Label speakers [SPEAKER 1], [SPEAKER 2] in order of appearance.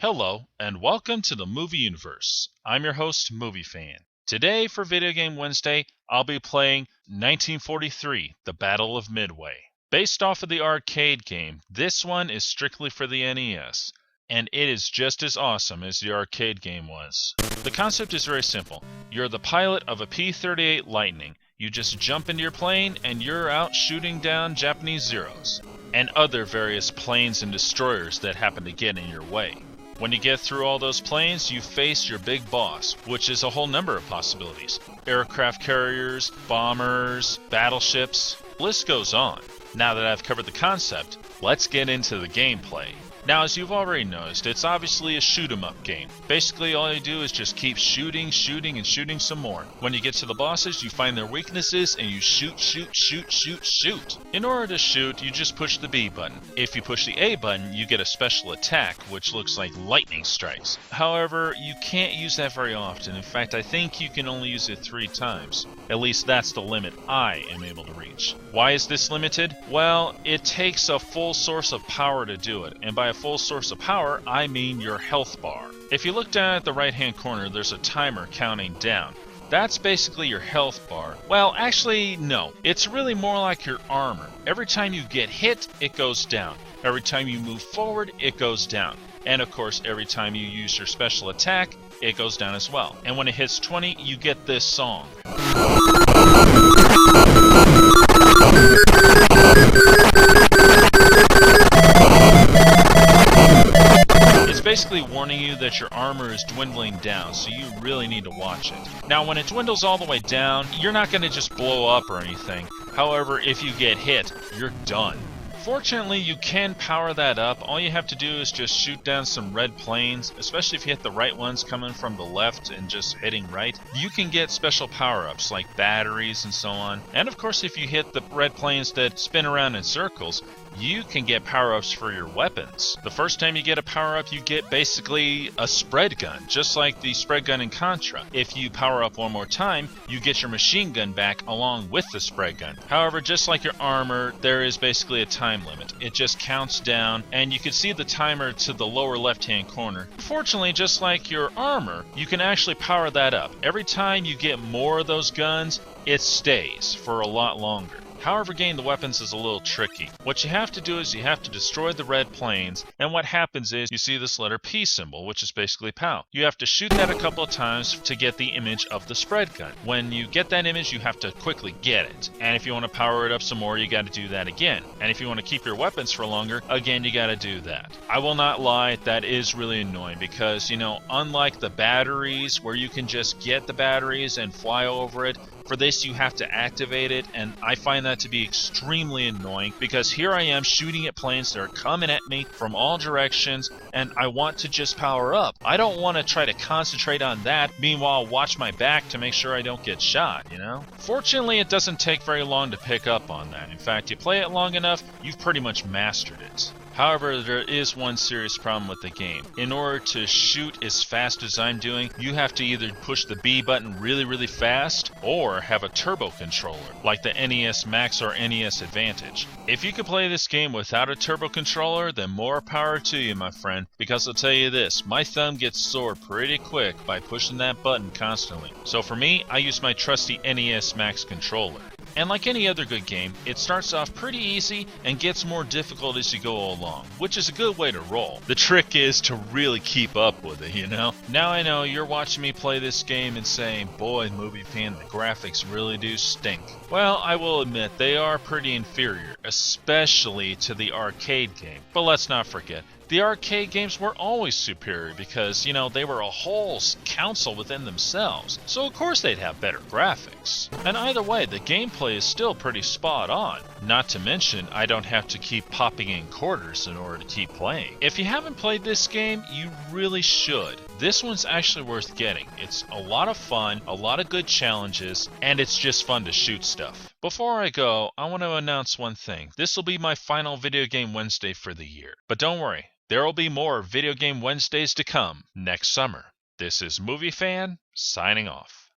[SPEAKER 1] Hello, and welcome to the Movie Universe. I'm your host, Movie Fan. Today, for Video Game Wednesday, I'll be playing 1943, The Battle of Midway. Based off of the arcade game, this one is strictly for the NES, and it is just as awesome as the arcade game was. The concept is very simple. You're the pilot of a P-38 Lightning. You just jump into your plane, and you're out shooting down Japanese Zeros, and other various planes and destroyers that happen to get in your way. When you get through all those planes, you face your big boss, which is a whole number of possibilities. Aircraft carriers, bombers, battleships, the list goes on. Now that I've covered the concept, let's get into the gameplay. Now, as you've already noticed, it's obviously a shoot-'em-up game. Basically, all you do is just keep shooting, and shooting some more. When you get to the bosses, you find their weaknesses, and you shoot. In order to shoot, you just push the B button. If you push the A button, you get a special attack, which looks like lightning strikes. However, you can't use that very often. In fact, I think you can only use it 3 times. At least that's the limit I am able to reach. Why is this limited? Well, it takes a full source of power to do it, and by a full source of power, I mean your health bar. If you look down at the right hand corner, there's a timer counting down. That's basically your health bar. Well, actually, no. It's really more like your armor. Every time you get hit, it goes down. Every time you move forward, it goes down. And of course, every time you use your special attack, it goes down as well. And when it hits 20, you get this song. It's basically warning you that your armor is dwindling down, so you really need to watch it. Now, when it dwindles all the way down, you're not going to just blow up or anything. However, if you get hit, you're done. Fortunately, you can power that up. All you have to do is just shoot down some red planes, especially if you hit the right ones coming from the left and just hitting right. You can get special power-ups like batteries and so on. And of course, if you hit the red planes that spin around in circles, you can get power-ups for your weapons. The first time you get a power-up, you get basically a spread gun, just like the spread gun in Contra. If you power up one more time, you get your machine gun back along with the spread gun. However, just like your armor, there is basically a time limit. It just counts down, and you can see the timer to the lower left-hand corner. Fortunately, just like your armor, you can actually power that up. Every time you get more of those guns, it stays for a lot longer. However, getting the weapons is a little tricky. What you have to do is you have to destroy the red planes, and what happens is you see this letter P symbol, which is basically POW. You have to shoot that a couple of times to get the image of the spread gun. When you get that image, you have to quickly get it. And if you want to power it up some more, you got to do that again. And if you want to keep your weapons for longer, again, you got to do that. I will not lie, that is really annoying because, unlike the batteries where you can just get the batteries and fly over it, for this, you have to activate it, and I find that to be extremely annoying because here I am shooting at planes that are coming at me from all directions, and I want to just power up. I don't want to try to concentrate on that, meanwhile watch my back to make sure I don't get shot, Fortunately, it doesn't take very long to pick up on that. In fact, you play it long enough, you've pretty much mastered it. However, there is one serious problem with the game. In order to shoot as fast as I'm doing, you have to either push the B button really fast or have a turbo controller, like the NES Max or NES Advantage. If you can play this game without a turbo controller, then more power to you, my friend, because I'll tell you this, my thumb gets sore pretty quick by pushing that button constantly. So for me, I use my trusty NES Max controller. And like any other good game, it starts off pretty easy and gets more difficult as you go along, which is a good way to roll. The trick is to really keep up with it, Now I know you're watching me play this game and saying, boy, Movie Fan, the graphics really do stink. Well, I will admit they are pretty inferior, especially to the arcade game. But let's not forget, the arcade games were always superior because, they were a whole console within themselves. So of course they'd have better graphics. And either way, the gameplay is still pretty spot on. Not to mention, I don't have to keep popping in quarters in order to keep playing. If you haven't played this game, you really should. This one's actually worth getting. It's a lot of fun, a lot of good challenges, and it's just fun to shoot stuff. Before I go, I want to announce one thing. This will be my final Video Game Wednesday for the year. But don't worry, there will be more Video Game Wednesdays to come next summer. This is Movie Fan, signing off.